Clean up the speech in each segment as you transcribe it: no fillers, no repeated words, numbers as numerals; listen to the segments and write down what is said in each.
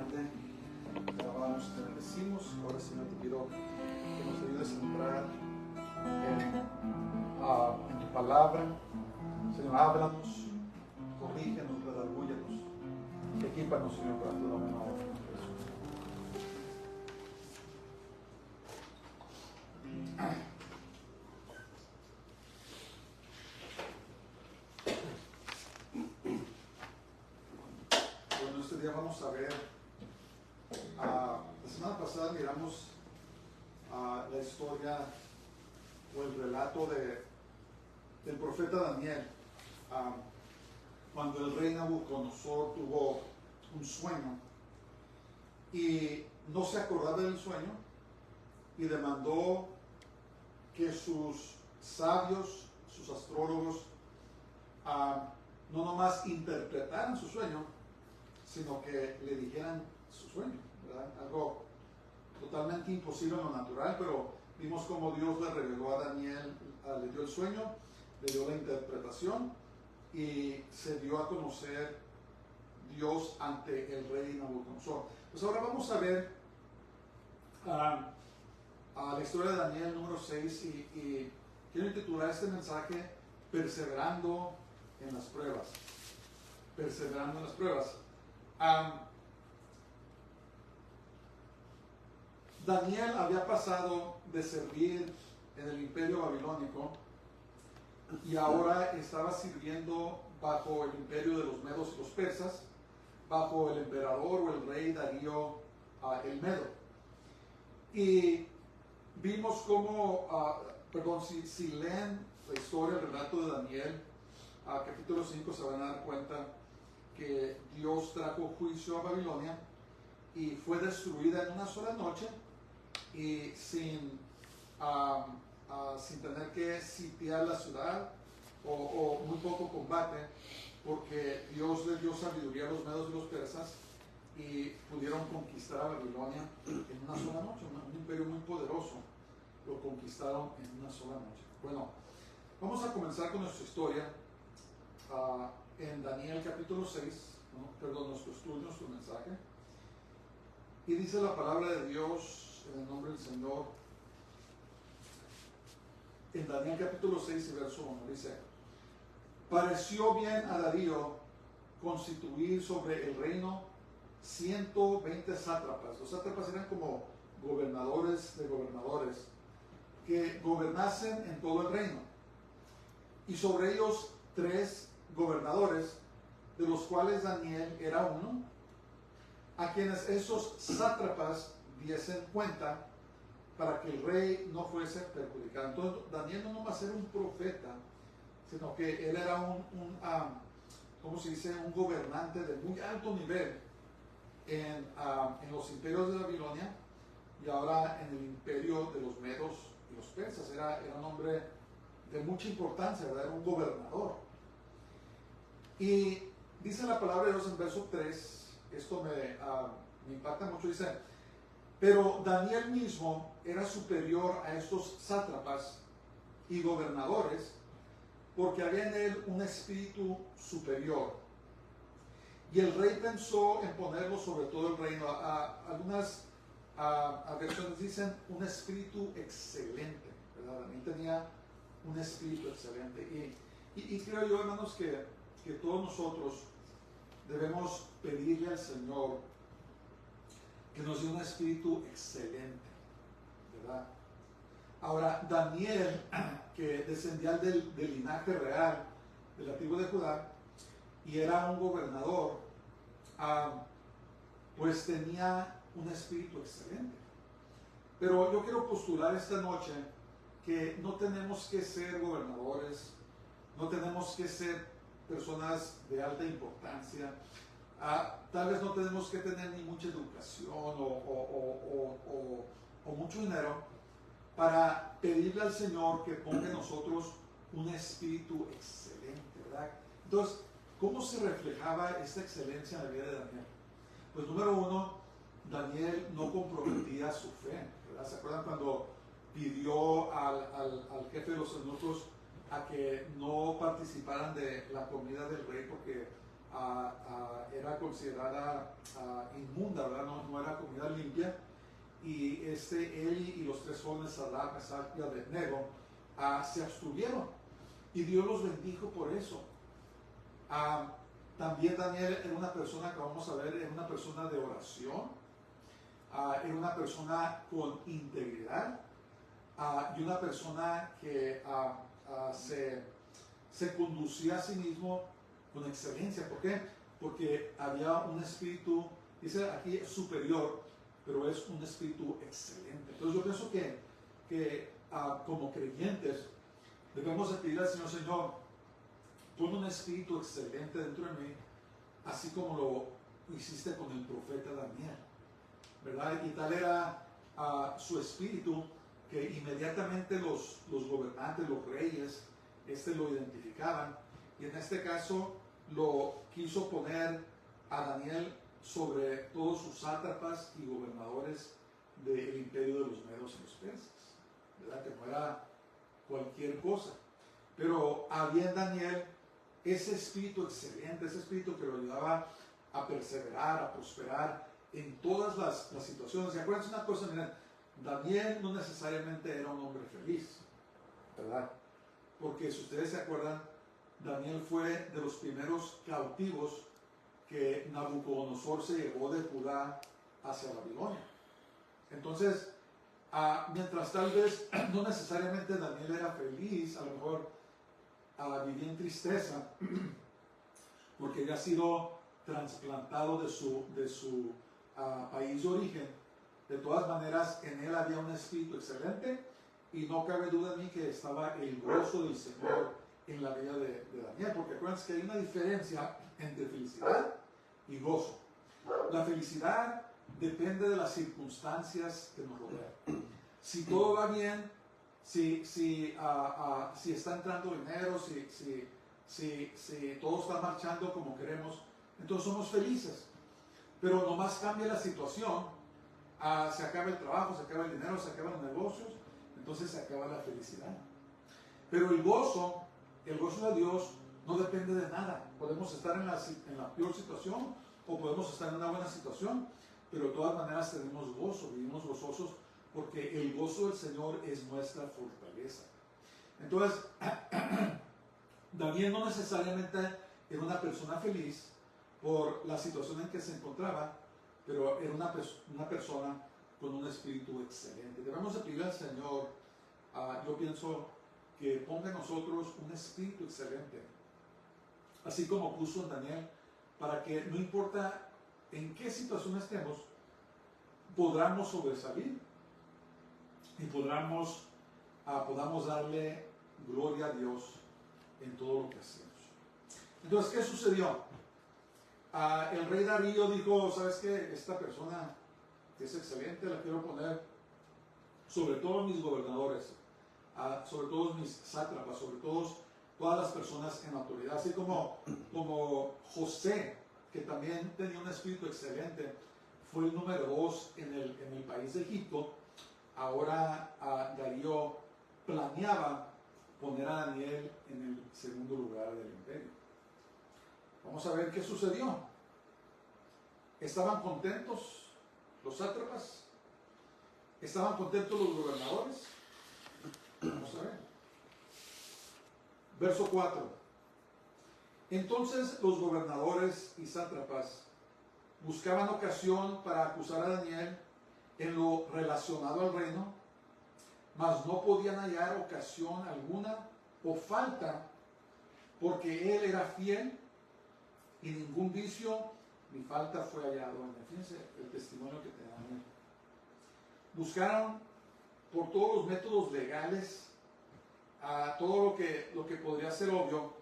grande. Te alabamos, te bendecimos. Ahora, Señor, te pido que nos ayudes a entrar en tu palabra. Señor, háblanos, corrígenos, redarbúyenos. Equípanos, Señor, para tu nombre. Bueno, este día vamos a ver, la semana pasada miramos la historia o el relato del profeta Daniel, cuando el rey Nabucodonosor tuvo un sueño y no se acordaba del sueño y demandó que sus sabios, sus astrólogos, no nomás interpretaran su sueño, sino que le dijeran su sueño, ¿verdad? Algo totalmente imposible en lo natural, pero vimos cómo Dios le reveló a Daniel, le dio el sueño, le dio la interpretación y se dio a conocer Dios ante el rey Nabucodonosor. Pues ahora vamos a ver a la historia de Daniel número 6 y quiero titular este mensaje Perseverando en las pruebas. Perseverando en las pruebas. Daniel había pasado de servir en el imperio babilónico y ahora estaba sirviendo bajo el imperio de los medos y los persas, bajo el emperador o el rey Darío el Medo. Y vimos cómo, si leen la historia, el relato de Daniel, capítulo 5, se van a dar cuenta que Dios trajo juicio a Babilonia y fue destruida en una sola noche y sin tener que sitiar la ciudad o muy poco combate, porque Dios le dio sabiduría a los medos y los persas y pudieron conquistar a Babilonia en una sola noche. Un imperio muy poderoso lo conquistaron en una sola noche. Bueno, vamos a comenzar con nuestra historia en Daniel capítulo 6, nuestro estudio, nuestro mensaje. Y dice la palabra de Dios en el nombre del Señor, en Daniel capítulo 6 y verso 1, dice: pareció bien a Darío constituir sobre el reino 120 sátrapas. Los sátrapas eran como gobernadores de gobernadores que gobernasen en todo el reino, y sobre ellos 3 gobernadores, de los cuales Daniel era uno, a quienes esos sátrapas diesen cuenta para que el rey no fuese perjudicado. Entonces Daniel no nomás era un profeta, sino que él era ¿cómo se dice? Un gobernante de muy alto nivel en los imperios de Babilonia y ahora en el imperio de los medos y los persas. Era un hombre de mucha importancia, ¿verdad? Era un gobernador. Y dice la palabra de Dios en verso 3, esto me impacta mucho, dice: pero Daniel mismo era superior a estos sátrapas y gobernadores, porque había en él un espíritu superior. Y el rey pensó en ponerlo sobre todo el reino. Algunas versiones dicen un espíritu excelente, ¿verdad? Daniel tenía un espíritu excelente. Y creo yo, hermanos, que todos nosotros debemos pedirle al Señor que nos dé un espíritu excelente, ¿verdad? Ahora, Daniel, que descendía del linaje real de la tribu de Judá y era un gobernador, pues tenía un espíritu excelente. Pero yo quiero postular esta noche que no tenemos que ser gobernadores, no tenemos que ser personas de alta importancia, tal vez no tenemos que tener ni mucha educación o mucho dinero para pedirle al Señor que ponga en nosotros un espíritu excelente, ¿verdad? Entonces, ¿cómo se reflejaba esta excelencia en la vida de Daniel? Pues número 1, Daniel no comprometía su fe, ¿verdad? ¿Se acuerdan cuando pidió al jefe de los eunucos a que no participaran de la comida del rey porque era considerada inmunda, ¿verdad? No era comida limpia. Y él y los 3 jóvenes, Sadrach, Mesach y Abednego, se abstuvieron. Y Dios los bendijo por eso. También Daniel era una persona que vamos a ver, era una persona de oración, era una persona con integridad, y una persona que se conducía a sí mismo con excelencia. ¿Por qué? Porque había un espíritu, dice aquí superior, pero es un espíritu excelente. Entonces yo pienso que como creyentes debemos de pedir al Señor: Señor, pon un espíritu excelente dentro de mí, así como lo hiciste con el profeta Daniel, ¿verdad? Y tal era su espíritu, que inmediatamente los gobernantes, los reyes, lo identificaban, y en este caso lo quiso poner a Daniel sobre todos sus sátrapas y gobernadores del imperio de los medos y los persas, ¿verdad? Que no era cualquier cosa, pero había en Daniel ese espíritu excelente, ese espíritu que lo ayudaba a perseverar, a prosperar en todas las situaciones. Y acuérdense una cosa, miren, Daniel no necesariamente era un hombre feliz, ¿verdad? Porque si ustedes se acuerdan, Daniel fue de los primeros cautivos que Nabucodonosor se llevó de Judá hacia Babilonia. Entonces, mientras tal vez no necesariamente Daniel era feliz, a lo mejor vivía en tristeza, porque había sido trasplantado de su país de origen. De todas maneras, en él había un espíritu excelente, y no cabe duda en mí que estaba el gozo del Señor en la vida de Daniel, porque acuérdense que hay una diferencia entre felicidad y gozo. La felicidad depende de las circunstancias que nos rodean. Si todo va bien, si está entrando dinero, si todo está marchando como queremos, entonces somos felices. Pero nomás cambia la situación, se acaba el trabajo, se acaba el dinero, se acaban los negocios, entonces se acaba la felicidad. Pero el gozo de Dios no depende de nada. Podemos estar en la peor situación, o podemos estar en una buena situación, pero de todas maneras tenemos gozo, vivimos gozosos, porque el gozo del Señor es nuestra fortaleza. Entonces, Daniel no necesariamente era una persona feliz por la situación en que se encontraba, pero era una persona con un espíritu excelente. Debemos de pedir al Señor, yo pienso, que ponga en nosotros un espíritu excelente, así como puso en Daniel, para que no importa en qué situación estemos, podamos sobresalir y podamos darle gloria a Dios en todo lo que hacemos. Entonces, ¿qué sucedió? El rey Darío dijo: ¿sabes qué? Esta persona que es excelente la quiero poner sobre todos mis gobernadores, sobre todos mis sátrapas, sobre todas las personas en autoridad, así como José, que también tenía un espíritu excelente, fue el número 2 en el país de Egipto. Ahora Darío planeaba poner a Daniel en el segundo lugar del imperio. Vamos a ver qué sucedió. ¿Estaban contentos los sátrapas? ¿Estaban contentos los gobernadores? Vamos a ver. Verso 4. Entonces los gobernadores y sátrapas buscaban ocasión para acusar a Daniel en lo relacionado al reino, mas no podían hallar ocasión alguna o falta, porque él era fiel y ningún vicio ni falta fue hallado en él. Fíjense el testimonio que te dan. Buscaron por todos los métodos legales, todo lo que podría ser obvio,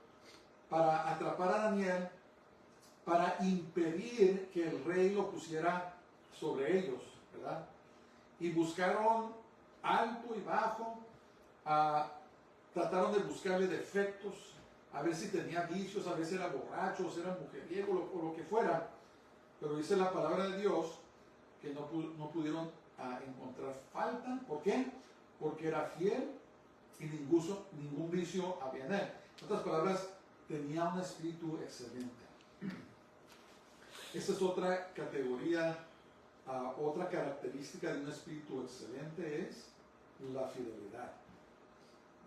para atrapar a Daniel, para impedir que el rey lo pusiera sobre ellos, ¿verdad? Y buscaron alto y bajo, trataron de buscarle defectos, a ver si tenía vicios, a ver si era borracho, o si era mujeriego, o lo que fuera. Pero dice la palabra de Dios que no pudieron encontrar falta. ¿Por qué? Porque era fiel y ningún vicio había en él. En otras palabras, tenía un espíritu excelente. Esa es otra categoría, otra característica de un espíritu excelente es la fidelidad.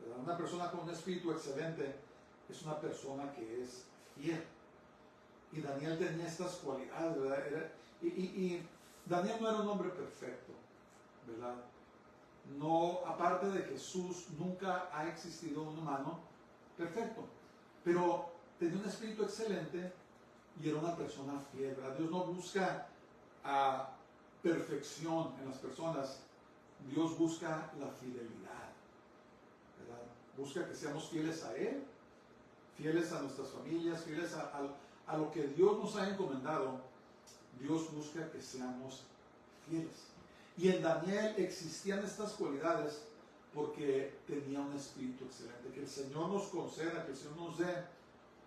¿Verdad? Una persona con un espíritu excelente es una persona que es fiel. Y Daniel tenía estas cualidades, ¿verdad? Y Daniel no era un hombre perfecto, ¿verdad? No, aparte de Jesús, nunca ha existido un humano perfecto, pero tenía un espíritu excelente y era una persona fiel, ¿verdad? Dios no busca perfección en las personas, Dios busca la fidelidad, ¿verdad? Busca que seamos fieles a Él, fieles a nuestras familias, fieles a lo que Dios nos ha encomendado. Dios busca que seamos fieles. Y en Daniel existían estas cualidades porque tenía un espíritu excelente. Que el Señor nos conceda, que el Señor nos dé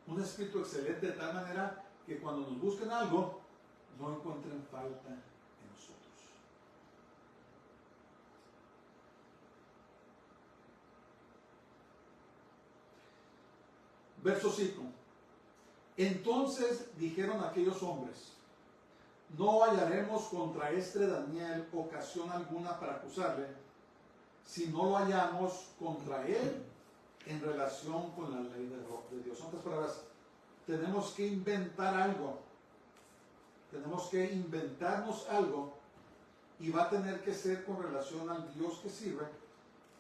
un espíritu excelente de tal manera que cuando nos busquen algo, no encuentren falta en nosotros. Verso 5. Entonces dijeron aquellos hombres: no hallaremos contra este Daniel ocasión alguna para acusarle, si no lo hallamos contra él en relación con la ley de Dios. En otras palabras, tenemos que inventar algo, tenemos que inventarnos algo, y va a tener que ser con relación al Dios que sirve,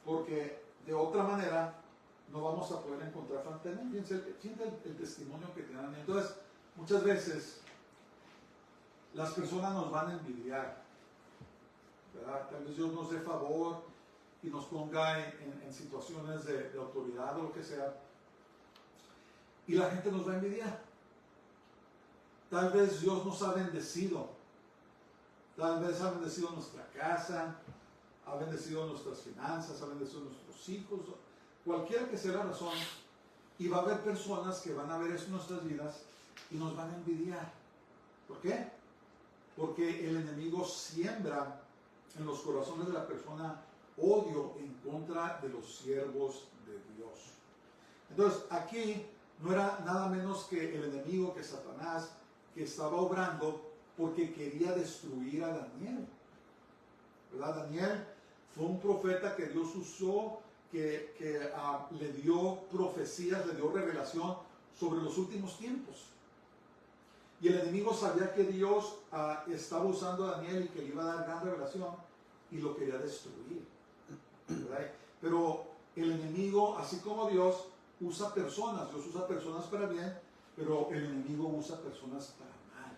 porque de otra manera no vamos a poder encontrar falta en él. Fíjense el testimonio que tienen. Entonces, muchas veces las personas nos van a envidiar, ¿verdad? Tal vez Dios nos dé favor y nos ponga en situaciones de autoridad o lo que sea, y la gente nos va a envidiar. Tal vez Dios nos ha bendecido, tal vez ha bendecido nuestra casa, ha bendecido nuestras finanzas, ha bendecido nuestros hijos, cualquiera que sea la razón, y va a haber personas que van a ver eso en nuestras vidas y nos van a envidiar. ¿Por qué? Porque el enemigo siembra en los corazones de la persona odio en contra de los siervos de Dios. Entonces, aquí no era nada menos que el enemigo, que Satanás, que estaba obrando porque quería destruir a Daniel, ¿verdad? Daniel fue un profeta que Dios usó, que le dio profecías, le dio revelación sobre los últimos tiempos. Y el enemigo sabía que Dios estaba usando a Daniel y que le iba a dar gran revelación y lo quería destruir, ¿verdad? Pero el enemigo, así como Dios, usa personas. Dios usa personas para bien, pero el enemigo usa personas para mal.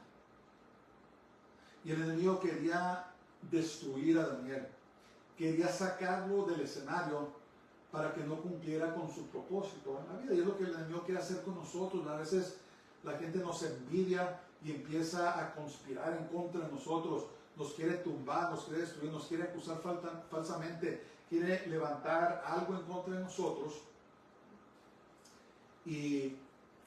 Y el enemigo quería destruir a Daniel, quería sacarlo del escenario para que no cumpliera con su propósito en la vida. Y es lo que el enemigo quiere hacer con nosotros. A veces la gente nos envidia y empieza a conspirar en contra de nosotros, nos quiere tumbar, nos quiere destruir, nos quiere acusar falsamente, quiere levantar algo en contra de nosotros, y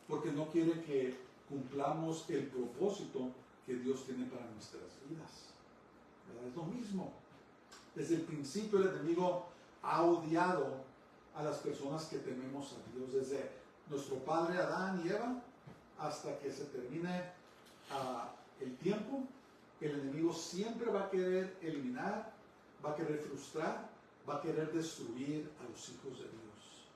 porque no quiere que cumplamos el propósito que Dios tiene para nuestras vidas. ¿Verdad? Es lo mismo. Desde el principio el enemigo ha odiado a las personas que tememos a Dios, desde nuestro padre Adán y Eva hasta que se termine el tiempo. El enemigo siempre va a querer eliminar, va a querer frustrar, va a querer destruir a los hijos de Dios.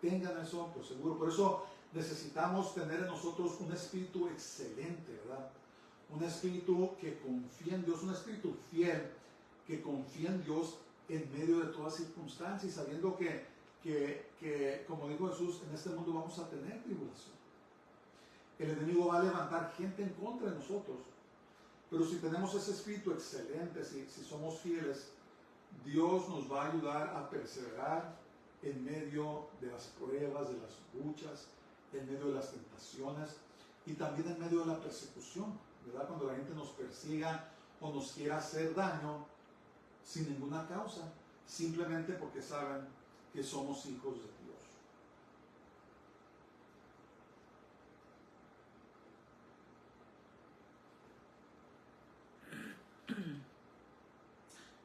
Tengan eso por seguro. Por eso necesitamos tener en nosotros un espíritu excelente, ¿verdad? Un espíritu que confía en Dios, un espíritu fiel, que confía en Dios en medio de todas circunstancias, sabiendo que, como dijo Jesús, en este mundo vamos a tener tribulación. El enemigo va a levantar gente en contra de nosotros, pero si tenemos ese espíritu excelente, si somos fieles, Dios nos va a ayudar a perseverar en medio de las pruebas, de las luchas, en medio de las tentaciones y también en medio de la persecución, ¿verdad? Cuando la gente nos persiga o nos quiera hacer daño sin ninguna causa, simplemente porque saben que somos hijos de Dios.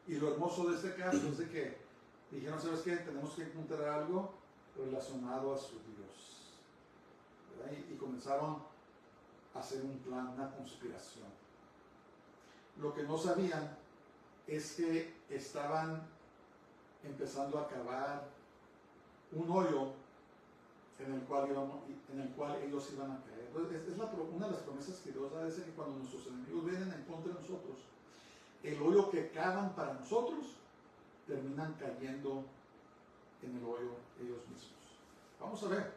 Y lo hermoso de este caso es de que dijeron, ¿sabes qué? Tenemos que encontrar algo relacionado a su Dios, ¿verdad? Y comenzaron hacer un plan, una conspiración. Lo que no sabían es que estaban empezando a cavar un hoyo en el cual ellos iban a caer. Entonces, una de las promesas que Dios da es que cuando nuestros enemigos vienen en contra de nosotros, el hoyo que cavan para nosotros, terminan cayendo en el hoyo ellos mismos. Vamos a ver.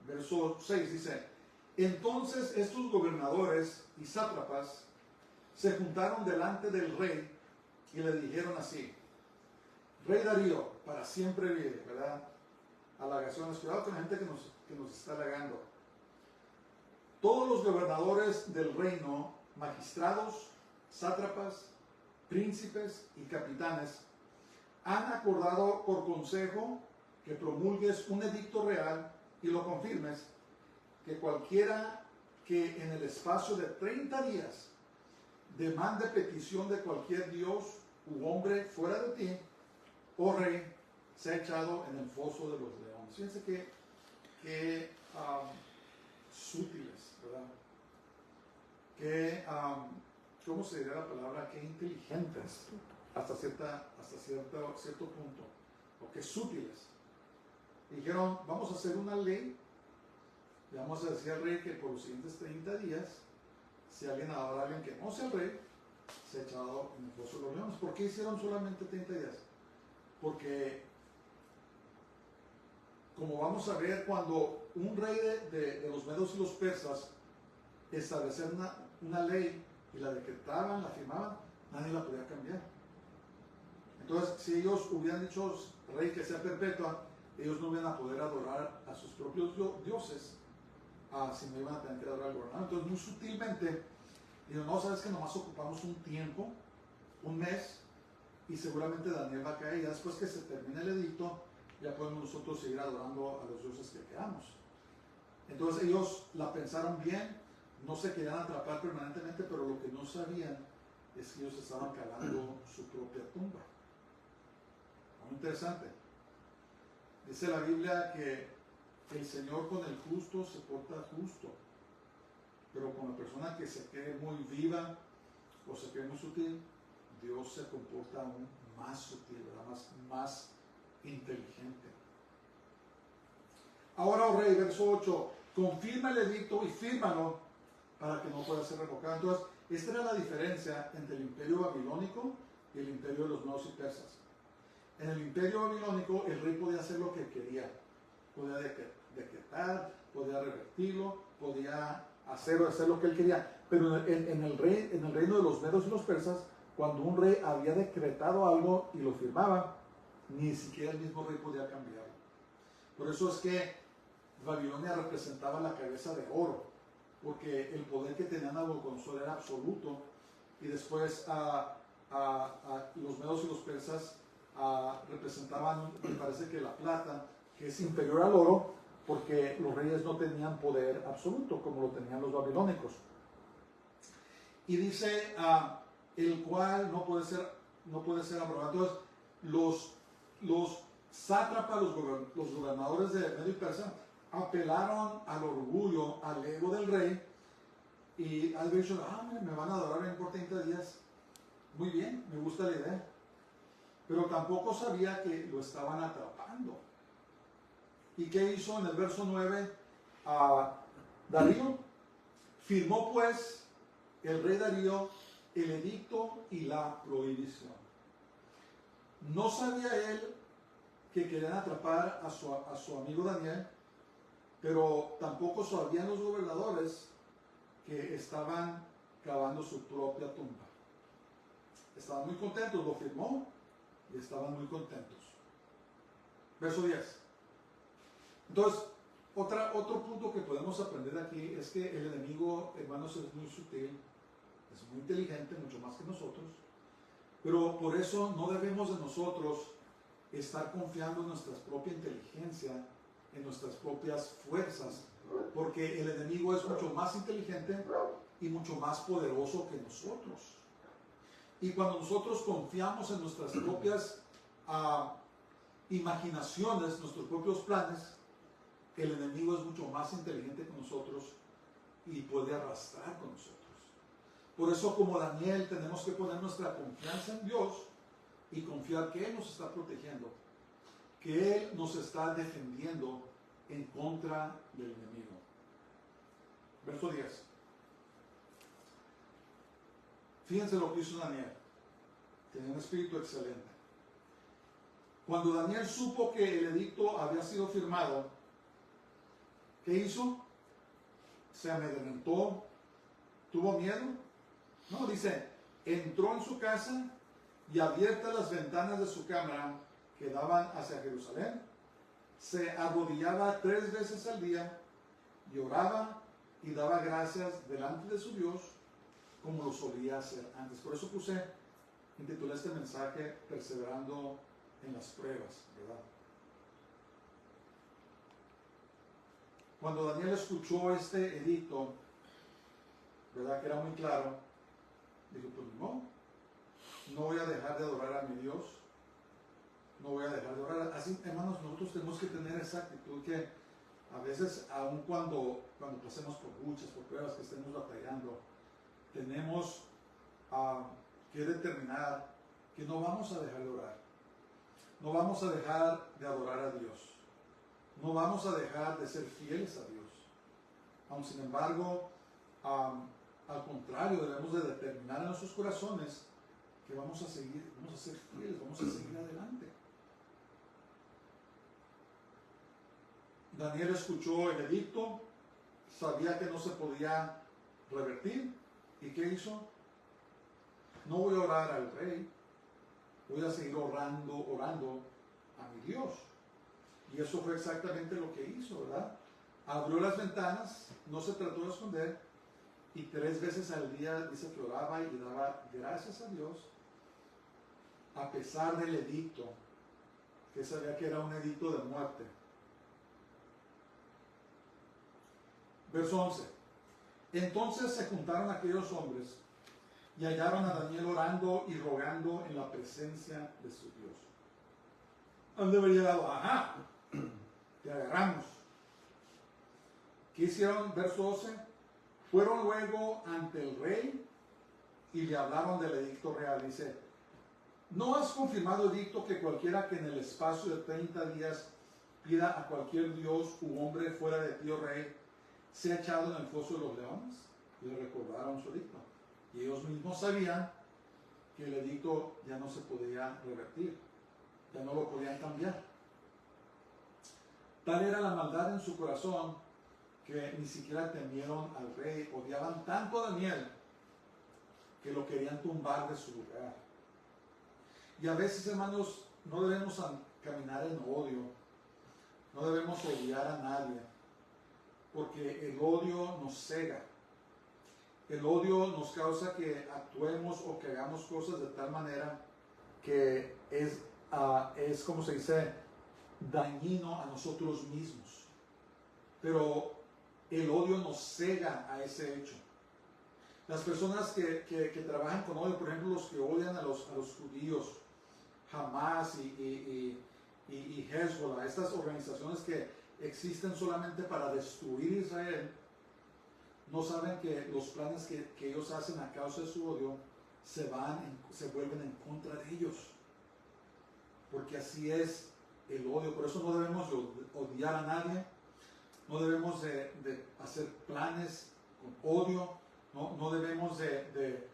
Verso 6 dice: entonces estos gobernadores y sátrapas se juntaron delante del rey y le dijeron así: Rey Darío, para siempre vive, ¿verdad? Halagaciones, cuidado con la gente que nos está halagando. Todos los gobernadores del reino, magistrados, sátrapas, príncipes y capitanes, han acordado por consejo que promulgues un edicto real y lo confirmes, que cualquiera que en el espacio de 30 días demande petición de cualquier dios u hombre fuera de ti, oh rey, se ha echado en el foso de los leones. Fíjense que sutiles, ¿verdad? ¿Cómo se diría la palabra? Qué inteligentes hasta cierto punto, o qué sutiles. Dijeron: vamos a hacer una ley, le vamos a decir al rey que por los siguientes 30 días, si alguien adora a alguien que no sea el rey, se ha echado en el foso de los leones. ¿Por qué hicieron solamente 30 días? Porque, como vamos a ver, cuando un rey de los medos y los persas establecía una ley y la decretaban, la firmaban, nadie la podía cambiar. Entonces, si ellos hubieran dicho rey que sea perpetua, ellos no iban a poder adorar a sus propios dioses, si no iban a tener que adorar al gobernador. Entonces, muy sutilmente, dijeron: no, sabes que nomás ocupamos un tiempo, un mes, y seguramente Daniel va a caer, y después que se termine el edicto, ya podemos nosotros seguir adorando a los dioses que queramos. Entonces ellos la pensaron bien, no se querían atrapar permanentemente, pero lo que no sabían es que ellos estaban cavando su propia tumba. Muy interesante. Dice la Biblia que el Señor con el justo se porta justo, pero con la persona que se cree muy viva o se cree muy sutil, Dios se comporta aún más sutil, ¿verdad? Más inteligente. Ahora, oh rey, verso 8, confirma el edicto y fírmalo para que no pueda ser revocado. Entonces, esta era la diferencia entre el imperio babilónico y el imperio de los medos y persas. En el imperio babilónico, el rey podía hacer lo que quería. Podía decretar, podía revertirlo, podía hacer lo que él quería. Pero en el reino de los medos y los persas, cuando un rey había decretado algo y lo firmaba, ni siquiera el mismo rey podía cambiarlo. Por eso es que Babilonia representaba la cabeza de oro, porque el poder que tenía Nabucodonosor era absoluto, y después los medos y los persas representaban, me parece que la plata, que es inferior al oro, porque los reyes no tenían poder absoluto como lo tenían los babilónicos. Y dice, el cual no puede ser abrogado. Entonces, los sátrapas, los gobernadores de Medio y Persia, apelaron al orgullo, al ego del rey, y al dicho: me van a adorar en por 30 días. Muy bien, me gusta la idea. Pero tampoco sabía que lo estaban atrapando. ¿Y qué hizo en el verso 9? Darío firmó pues el rey Darío el edicto y la prohibición. No sabía él que querían atrapar a su amigo Daniel, pero tampoco sabían los gobernadores que estaban cavando su propia tumba. Estaban muy contentos, lo firmó y estaban muy contentos. Verso 10. Entonces, otro punto que podemos aprender aquí es que el enemigo, hermanos, es muy sutil, es muy inteligente, mucho más que nosotros, pero por eso no debemos de nosotros estar confiando en nuestra propia inteligencia, en nuestras propias fuerzas, porque el enemigo es mucho más inteligente y mucho más poderoso que nosotros. Y cuando nosotros confiamos en nuestras propias imaginaciones, nuestros propios planes, el enemigo es mucho más inteligente que nosotros y puede arrastrar con nosotros. Por eso, como Daniel, tenemos que poner nuestra confianza en Dios y confiar que Él nos está protegiendo, que Él nos está defendiendo en contra del enemigo. Verso 10. Fíjense lo que hizo Daniel. Tenía un espíritu excelente. Cuando Daniel supo que el edicto había sido firmado, ¿qué hizo? Se amedrentó, tuvo miedo. No, dice, entró en su casa y abiertas las ventanas de su cámara que daban hacia Jerusalén, se arrodillaba 3 veces al día y oraba y daba gracias delante de su Dios como lo solía hacer antes. Por eso intitulé este mensaje Perseverando en las pruebas, ¿verdad? Cuando Daniel escuchó este edicto, ¿verdad? Que era muy claro, dijo, pues no voy a dejar de adorar a mi Dios, no voy a dejar de orar. Así, hermanos, nosotros tenemos que tener esa actitud que a veces, aun cuando pasemos por luchas, por pruebas, que estemos batallando, tenemos que determinar que no vamos a dejar de orar, no vamos a dejar de adorar a Dios, no vamos a dejar de ser fieles a Dios. Aun sin embargo, al contrario, debemos de determinar en nuestros corazones que vamos a ser fieles, vamos a seguir adelante. Daniel escuchó el edicto, sabía que no se podía revertir, ¿y qué hizo? No voy a orar al rey, voy a seguir orando a mi Dios. Y eso fue exactamente lo que hizo, ¿verdad? Abrió las ventanas, no se trató de esconder, y 3 veces al día dice que oraba y daba gracias a Dios, a pesar del edicto, que sabía que era un edicto de muerte. Verso 11. Entonces se juntaron aquellos hombres y hallaron a Daniel orando y rogando en la presencia de su Dios. ¿Dónde habría llegado? Ajá, te agarramos. ¿Qué hicieron? Verso 12. Fueron luego ante el rey y le hablaron del edicto real. Dice, ¿no has confirmado edicto que cualquiera que en el espacio de 30 días pida a cualquier dios u hombre fuera de ti, oh rey, sea echado en el foso de los leones? Y le recordaron su edicto. Y ellos mismos sabían que el edicto ya no se podía revertir, ya no lo podían cambiar. Tal era la maldad en su corazón que ni siquiera temieron al rey, odiaban tanto a Daniel que lo querían tumbar de su lugar. Y a veces, hermanos, no debemos caminar en odio, no debemos odiar a nadie, porque el odio nos cega. El odio nos causa que actuemos o que hagamos cosas de tal manera que es como se dice, dañino a nosotros mismos. Pero el odio nos cega a ese hecho. Las personas que trabajan con odio, por ejemplo, los que odian a los judíos, Hamas y Hezbollah, estas organizaciones que existen solamente para destruir Israel, no saben que los planes que ellos hacen a causa de su odio se vuelven en contra de ellos. Porque así es el odio. Por eso no debemos odiar a nadie, no debemos de hacer planes con odio, no debemos de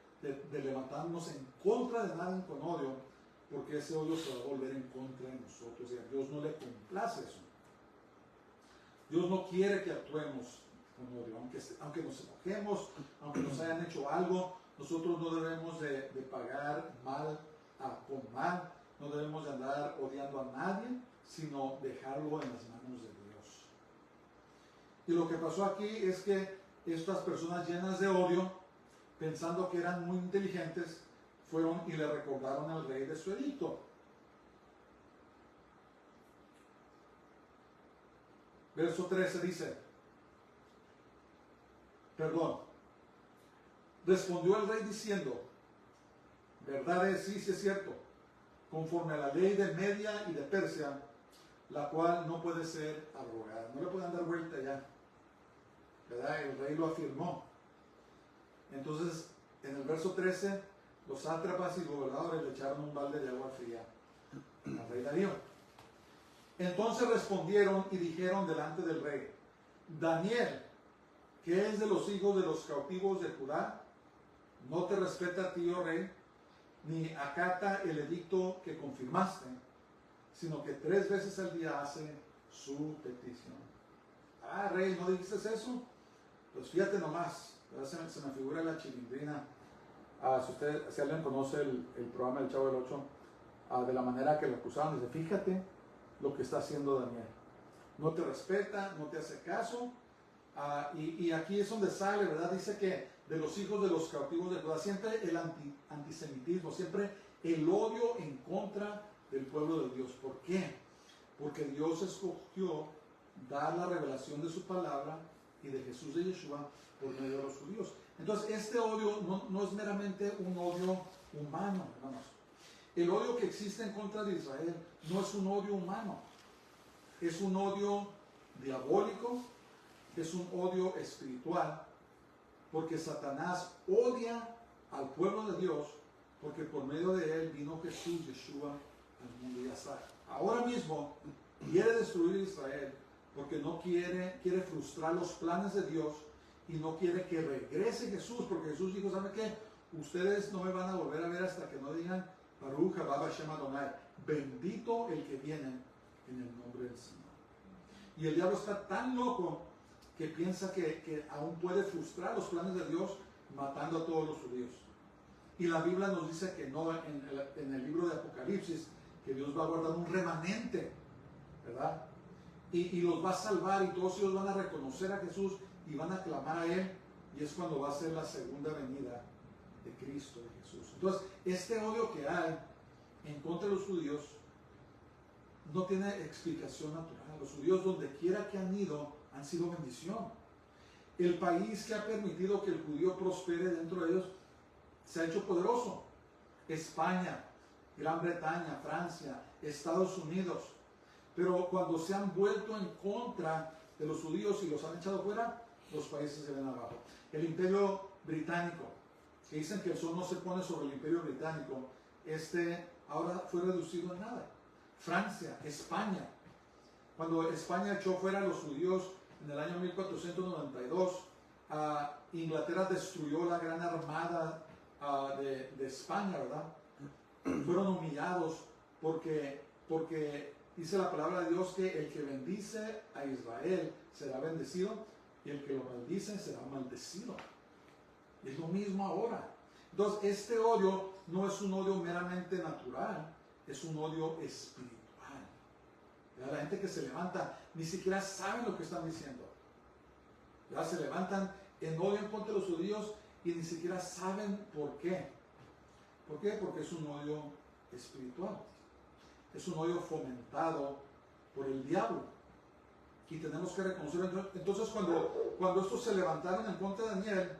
levantarnos en contra de nadie con odio, porque ese odio se va a volver en contra de nosotros y a Dios no le complace eso. Dios no quiere que actuemos con odio, aunque nos enojemos, aunque nos hayan hecho algo, nosotros no debemos de pagar mal con mal, no debemos de andar odiando a nadie, sino dejarlo en las manos de Dios. Y lo que pasó aquí es que estas personas llenas de odio, pensando que eran muy inteligentes, fueron y le recordaron al rey de su edicto. Verso 13 dice, respondió el rey diciendo, verdad es, sí es cierto, conforme a la ley de Media y de Persia, la cual no puede ser abrogada. No le pueden dar vuelta ya. ¿verdad? El rey lo afirmó. Entonces, en el verso 13, los sátrapas y gobernadores le echaron un balde de agua fría al rey Darío. Entonces respondieron y dijeron delante del rey: Daniel, que es de los hijos de los cautivos de Judá, no te respeta a ti, oh rey, ni acata el edicto que confirmaste, sino que 3 veces al día hace su petición. Ah, rey, ¿no dijiste eso? Pues fíjate nomás, se me figura la chilindrina. Si alguien conoce el programa del Chavo del Ocho, de la manera que lo acusaban, dice: fíjate lo que está haciendo Daniel. No te respeta, no te hace caso. Y aquí es donde sale, ¿verdad? Dice que de los hijos de los cautivos de Judá, siempre el antisemitismo, siempre el odio en contra del pueblo de Dios. ¿Por qué? Porque Dios escogió dar la revelación de su palabra y de Jesús de Yeshua por medio de los judíos. Entonces, este odio no es meramente un odio humano, hermanos. El odio que existe en contra de Israel no es un odio humano, es un odio diabólico, es un odio espiritual, porque Satanás odia al pueblo de Dios, porque por medio de él vino Jesús, Yeshua, al mundo. Y ya está. Ahora mismo quiere destruir Israel, porque no quiere frustrar los planes de Dios y no quiere que regrese Jesús, porque Jesús dijo: ¿sabe qué? Ustedes no me van a volver a ver hasta que no digan Baruch haba Hashem Adonai, bendito el que viene en el nombre del Señor. Y el diablo está tan loco que piensa que aún puede frustrar los planes de Dios matando a todos los judíos. Y la Biblia nos dice que no, en el libro de Apocalipsis, que Dios va a guardar un remanente, ¿verdad? Y los va a salvar, y todos ellos van a reconocer a Jesús y van a clamar a Él, y es cuando va a ser la segunda venida de Cristo, de Jesús. Entonces, este odio que hay en contra de los judíos no tiene explicación natural. Los judíos, donde quiera que han ido, han sido bendición. El país que ha permitido que el judío prospere dentro de ellos se ha hecho poderoso. España, Gran Bretaña, Francia, Estados Unidos. Pero cuando se han vuelto en contra de los judíos y los han echado fuera, los países se ven abajo. El Imperio Británico, que dicen que el sol no se pone sobre el Imperio Británico, ahora fue reducido en nada. Francia, España. Cuando España echó fuera a los judíos en el año 1492, Inglaterra destruyó la gran armada de España, ¿verdad? Fueron humillados porque dice la palabra de Dios que el que bendice a Israel será bendecido y el que lo maldice será maldecido. Y es lo mismo ahora. Entonces, este odio no es un odio meramente natural, es un odio espiritual. La gente que se levanta ni siquiera sabe lo que están diciendo. ¿Verdad? Se levantan en odio en contra de los judíos y ni siquiera saben por qué. ¿Por qué? Porque es un odio espiritual. Es un odio fomentado por el diablo. Y tenemos que reconocerlo. Entonces, cuando estos se levantaron en contra de Daniel,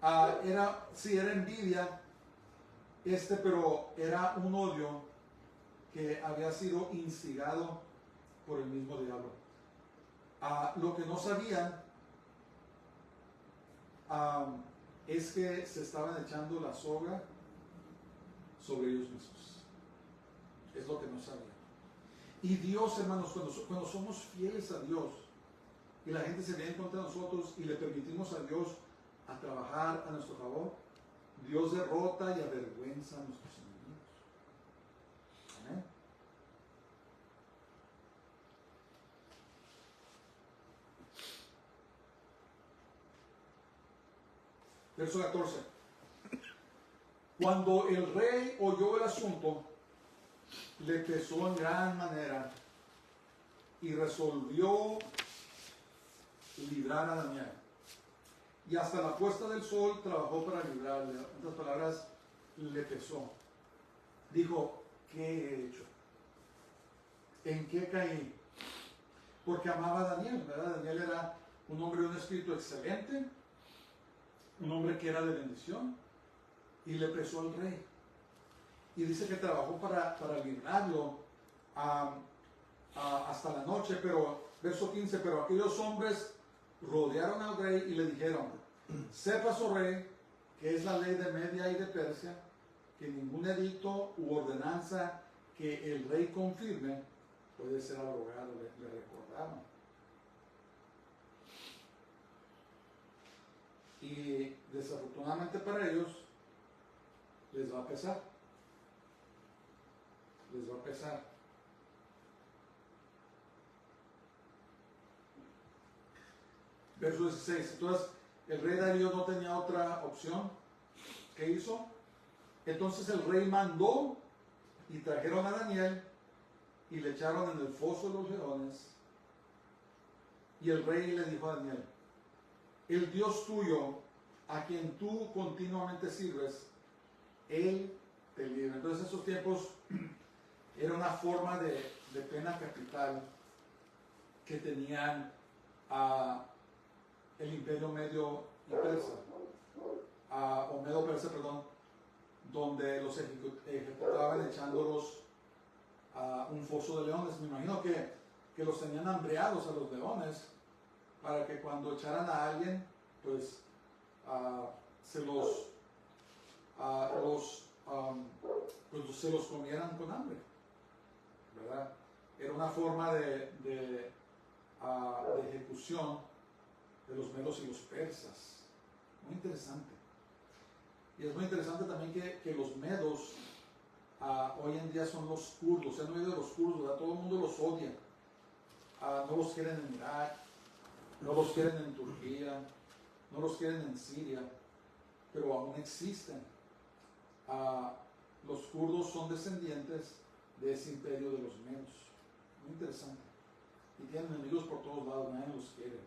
era envidia, pero era un odio que había sido instigado por el mismo diablo. Lo que no sabían es que se estaban echando la soga sobre ellos mismos. Es lo que no sabían. Y Dios, hermanos, cuando somos fieles a Dios y la gente se viene en contra de nosotros y le permitimos a Dios a trabajar a nuestro favor, Dios derrota y avergüenza a nuestros enemigos. Amén. Verso 14. Cuando el rey oyó el asunto, le pesó en gran manera y resolvió librar a Daniel. Y hasta la puesta del sol trabajó para librarle. En otras palabras, le pesó. Dijo: ¿qué he hecho? ¿En qué caí? Porque amaba a Daniel, ¿verdad? Daniel era un hombre de un espíritu excelente, un hombre que era de bendición, y le pesó al rey. Y dice que trabajó para librarlo hasta la noche, pero, verso 15, pero aquellos hombres rodearon al rey y le dijeron: sepas, oh rey, que es la ley de Media y de Persia, que ningún edicto u ordenanza que el rey confirme puede ser abrogado. Le recordaron. Y desafortunadamente para ellos les va a pesar. Les va a pesar. Verso 16. Entonces, el rey Darío no tenía otra opción. ¿Qué hizo? Entonces el rey mandó y trajeron a Daniel y le echaron en el foso de los leones. Y el rey le dijo a Daniel: el Dios tuyo, a quien tú continuamente sirves, Él te libre. Entonces, en esos tiempos era una forma de pena capital que tenían el Imperio Medio y Persa, o Medo Persa, perdón, donde los ejecutaban echándolos a un foso de leones. Me imagino que los tenían hambreados a los leones para que cuando echaran a alguien, pues se los comieran con hambre, ¿verdad? Era una forma de ejecución de los medos y los persas. Muy interesante. Y es muy interesante también que los medos hoy en día son los kurdos. ¿Se han oído de los kurdos? ¿Verdad? Todo el mundo los odia. No los quieren en Irak, no los quieren en Turquía, no los quieren en Siria, pero aún existen. Los kurdos son descendientes de ese imperio de los medos. Muy interesante. Y tienen enemigos por todos lados, nadie los quiere.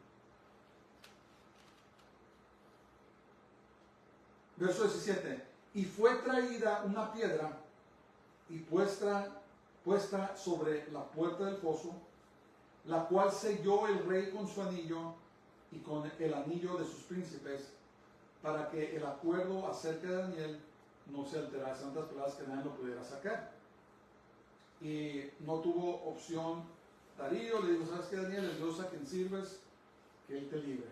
Verso 17. Y fue traída una piedra y puesta sobre la puerta del foso, la cual selló el rey con su anillo y con el anillo de sus príncipes, para que el acuerdo acerca de Daniel no se alterase. En otras palabras, que nadie lo pudiera sacar. Y no tuvo opción Darío. Le dijo: ¿sabes qué, Daniel? El Dios a quien sirves, que Él te libre.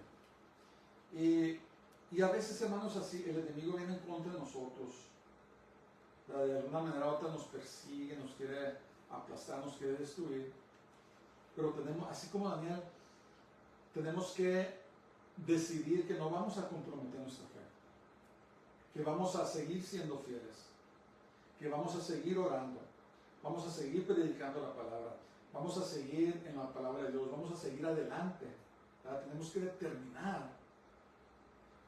Y a veces, hermanos, así el enemigo viene en contra de nosotros. De alguna manera u otra nos persigue, nos quiere aplastar, nos quiere destruir. Pero tenemos, así como Daniel, tenemos que decidir que no vamos a comprometer nuestra fe, que vamos a seguir siendo fieles, que vamos a seguir orando, vamos a seguir predicando la palabra, vamos a seguir en la palabra de Dios, vamos a seguir adelante, ¿verdad? Tenemos que determinar.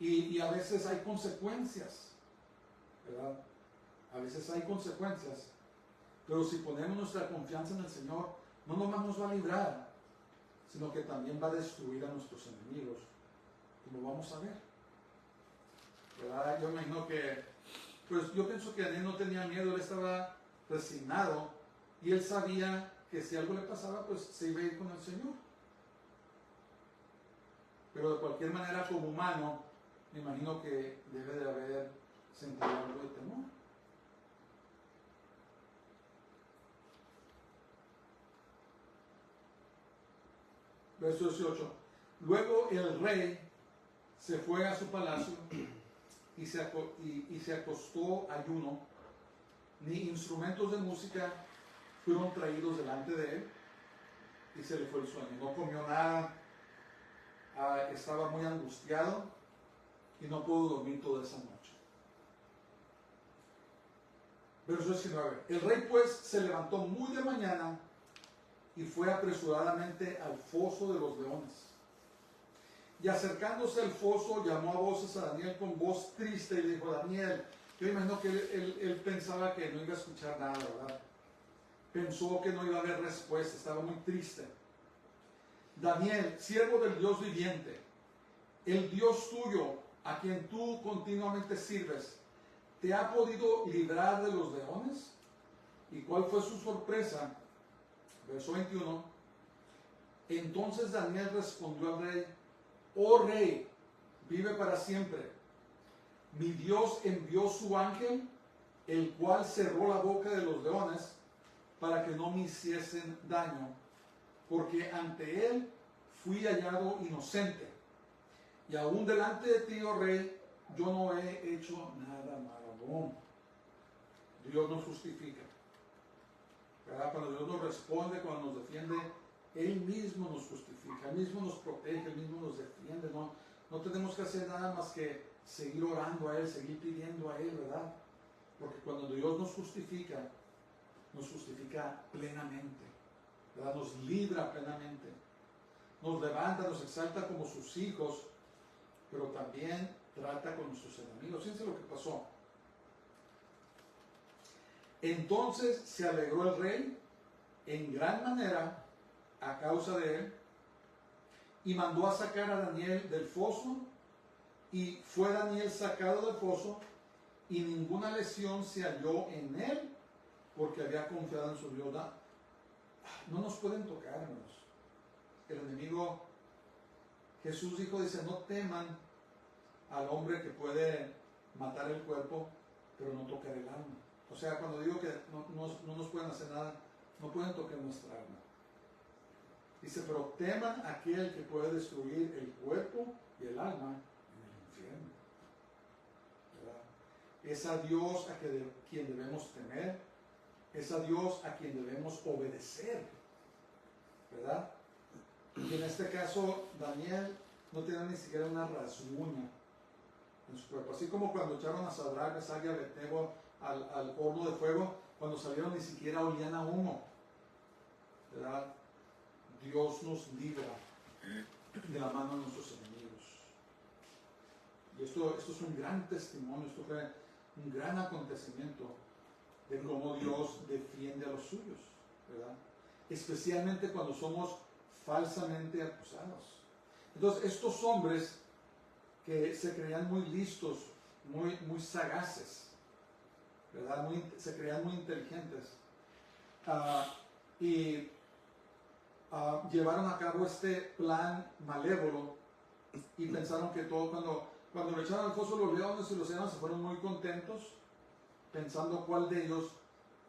Y a veces hay consecuencias, ¿verdad? A veces hay consecuencias, pero si ponemos nuestra confianza en el Señor, no nomás nos va a librar, sino que también va a destruir a nuestros enemigos, como vamos a ver, ¿verdad? Yo me imagino que, pues yo pienso que Daniel no tenía miedo, él estaba resignado, y él sabía que si algo le pasaba, pues se iba a ir con el Señor. Pero de cualquier manera, como humano, me imagino que debe de haber sentido algo de temor. Verso 18. Luego el rey se fue a su palacio y se acostó ayuno. Ni instrumentos de música fueron traídos delante de él, y se le fue el sueño. No comió nada, estaba muy angustiado y no pudo dormir toda esa noche. Verso 19. El rey pues se levantó muy de mañana y fue apresuradamente al foso de los leones. Y acercándose al foso, llamó a voces a Daniel con voz triste y le dijo: Daniel. Yo imagino que él pensaba que no iba a escuchar nada, ¿verdad? Pensó que no iba a haber respuesta, estaba muy triste. Daniel, siervo del Dios viviente, el Dios tuyo, a quien tú continuamente sirves, ¿te ha podido librar de los leones? ¿Y cuál fue su sorpresa? Verso 21. Entonces Daniel respondió al rey: oh rey, vive para siempre. Mi Dios envió su ángel, el cual cerró la boca de los leones para que no me hiciesen daño, porque ante él fui hallado inocente. y aún delante de ti, oh rey, yo no he hecho nada malo. Dios nos justifica. ¿Verdad? Cuando Dios nos responde, cuando nos defiende, Él mismo nos justifica, Él mismo nos protege, Él mismo nos defiende. No tenemos que hacer nada más que seguir orando a Él, seguir pidiendo a Él, ¿verdad? Porque cuando Dios nos justifica plenamente, ¿verdad? Nos libra plenamente, nos levanta, nos exalta como sus hijos, pero también trata con nuestros enemigos. Fíjense lo que pasó. Entonces se alegró el rey en gran manera a causa de él, y mandó a sacar a Daniel del foso, y fue Daniel sacado del foso, y ninguna lesión se halló en él, porque había confiado en su Dios. No nos pueden tocar, hermanos. El enemigo, Jesús dijo, dice, no teman al hombre que puede matar el cuerpo, pero no tocar el alma. O sea, cuando digo que no nos pueden hacer nada, no pueden tocar nuestra alma. Dice, pero teman a aquel que puede destruir el cuerpo y el alma en el infierno. ¿Verdad? Es a Dios a quien debemos temer, es a Dios a quien debemos obedecer. ¿Verdad? Y en este caso, Daniel no tenía ni siquiera una rasguña en su cuerpo. Así como cuando echaron a Sadrach, Mesach y Abednego al horno de fuego, cuando salieron ni siquiera olían a humo. ¿Verdad? Dios nos libra de la mano de nuestros enemigos. Y esto es un gran testimonio, esto fue un gran acontecimiento de cómo Dios defiende a los suyos, ¿verdad? Especialmente cuando somos falsamente acusados. Entonces, estos hombres que se creían muy listos, muy sagaces, ¿verdad? Se creían muy inteligentes, y llevaron a cabo este plan malévolo, y pensaron que todo, cuando lo echaron al foso los leones y los leones se fueron muy contentos, pensando cuál de ellos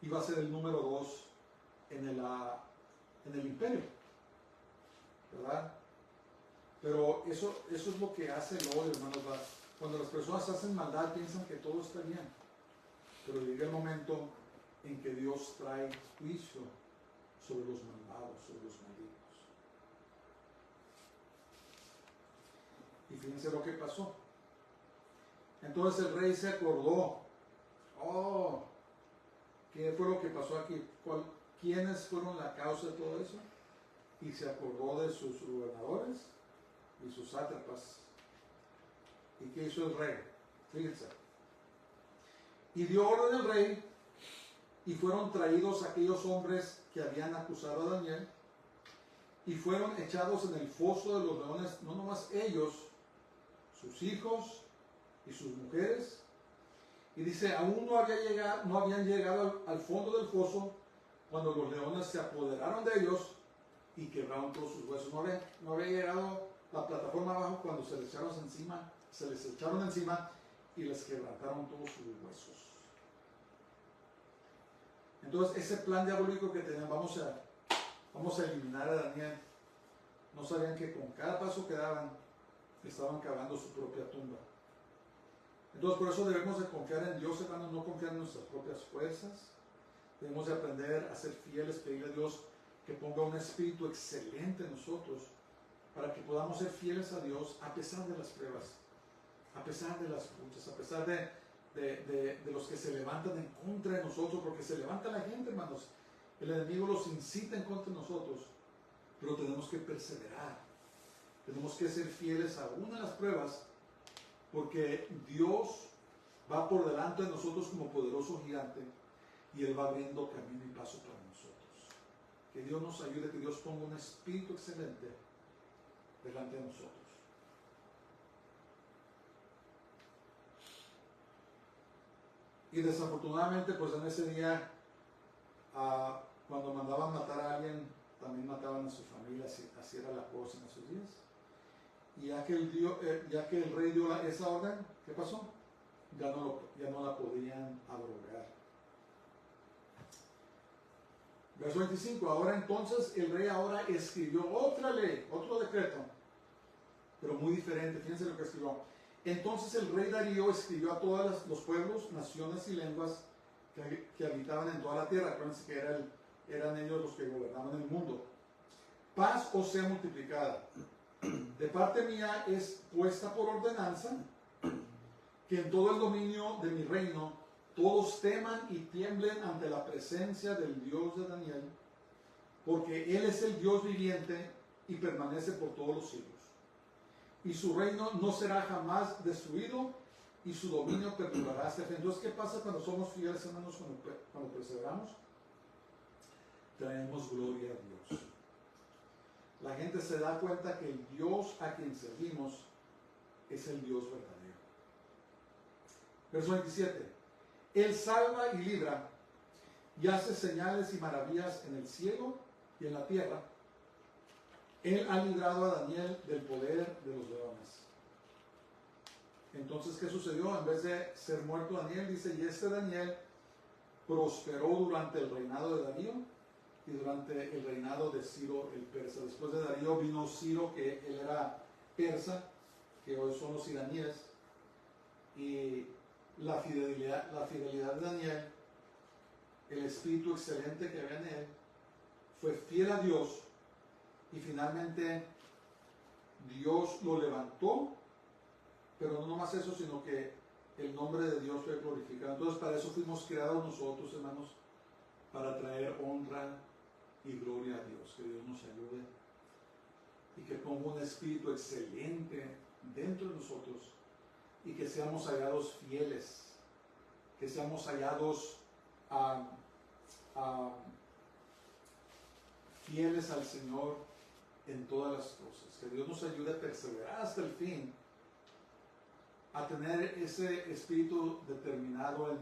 iba a ser el número 2 en el imperio, ¿verdad? Pero eso es lo que hace el odio, hermanos. Cuando las personas hacen maldad, piensan que todo está bien, pero llega el momento en que Dios trae juicio sobre los malvados, sobre los malignos. Y fíjense lo que pasó. Entonces el rey se acordó. ¿Qué fue lo que pasó aquí? ¿Quiénes fueron la causa de todo eso? Y se acordó de sus gobernadores y sus sátrapas. ¿Y qué hizo el rey? Fíjense. Y dio orden al rey, y fueron traídos aquellos hombres que habían acusado a Daniel, y fueron echados en el foso de los leones, no nomás ellos, sus hijos y sus mujeres. Y dice, aún no habían llegado al fondo del foso cuando los leones se apoderaron de ellos y quebraron todos sus huesos. No había llegado la plataforma abajo cuando se les echaron encima y les quebrantaron todos sus huesos. Entonces, ese plan diabólico que tenían, vamos a eliminar a Daniel, no sabían que con cada paso que daban, estaban cavando su propia tumba. Entonces, por eso debemos de confiar en Dios, hermanos, no confiar en nuestras propias fuerzas. Debemos de aprender a ser fieles, pedirle a Dios que ponga un espíritu excelente en nosotros, para que podamos ser fieles a Dios a pesar de las pruebas, a pesar de las luchas, a pesar de los que se levantan en contra de nosotros, porque se levanta la gente, hermanos. El enemigo los incita en contra de nosotros, pero tenemos que perseverar, tenemos que ser fieles aún en las pruebas, porque Dios va por delante de nosotros como poderoso gigante, y Él va abriendo camino y paso para nosotros. Que Dios nos ayude, que Dios ponga un espíritu excelente delante de nosotros. Y desafortunadamente, pues en ese día, cuando mandaban matar a alguien, también mataban a su familia, así era la cosa en esos días. Y ya que el rey dio esa orden, ¿qué pasó? Ya no la podían abrogar. Verso 25, ahora entonces el rey escribió otra ley, otro decreto, pero muy diferente. Fíjense lo que escribió. Entonces el rey Darío escribió a todos los pueblos, naciones y lenguas que habitaban en toda la tierra. Acuérdense que eran ellos los que gobernaban el mundo. Paz os sea multiplicada. De parte mía es puesta por ordenanza que en todo el dominio de mi reino todos teman y tiemblen ante la presencia del Dios de Daniel, porque Él es el Dios viviente y permanece por todos los siglos. Y su reino no será jamás destruido y su dominio perdurará hasta el fin. Entonces, ¿qué pasa cuando somos fieles, hermanos, cuando perseveramos? Traemos gloria a Dios. La gente se da cuenta que el Dios a quien servimos es el Dios verdadero. Verso 27. Él salva y libra y hace señales y maravillas en el cielo y en la tierra. Él ha librado a Daniel del poder de los leones. Entonces, ¿qué sucedió? En vez de ser muerto Daniel, dice, y este Daniel prosperó durante el reinado de Darío y durante el reinado de Ciro el persa. Después de Darío vino Ciro, que él era persa, que hoy son los iraníes, y la fidelidad de Daniel, el espíritu excelente que había en él, fue fiel a Dios, y finalmente Dios lo levantó, pero no nomás eso, sino que el nombre de Dios fue glorificado. Entonces, para eso fuimos creados nosotros, hermanos, para traer honra y gloria a Dios. Que Dios nos ayude y que ponga un espíritu excelente dentro de nosotros y que seamos hallados fieles, que seamos hallados fieles al Señor en todas las cosas. Que Dios nos ayude a perseverar hasta el fin, a tener ese espíritu determinado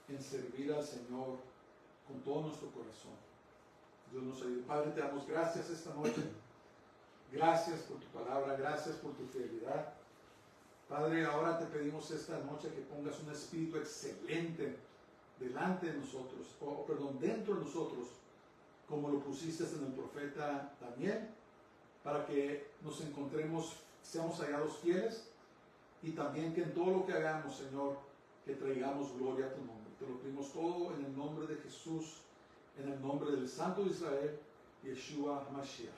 en servir al Señor con todo nuestro corazón. Dios nos ayude. Padre, te damos gracias esta noche. Gracias por tu palabra, gracias por tu fidelidad. Padre, ahora te pedimos esta noche que pongas un espíritu excelente delante de nosotros, dentro de nosotros, como lo pusiste en el profeta Daniel, para que nos encontremos, seamos hallados fieles, y también que en todo lo que hagamos, Señor, que traigamos gloria a tu nombre. Te lo pedimos todo en el nombre de Jesús, en el nombre del Santo de Israel, Yeshua HaMashiach.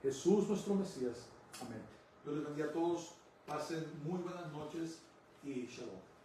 Jesús nuestro Mesías. Amén. Yo les bendiga a todos. Pasen muy buenas noches y shalom.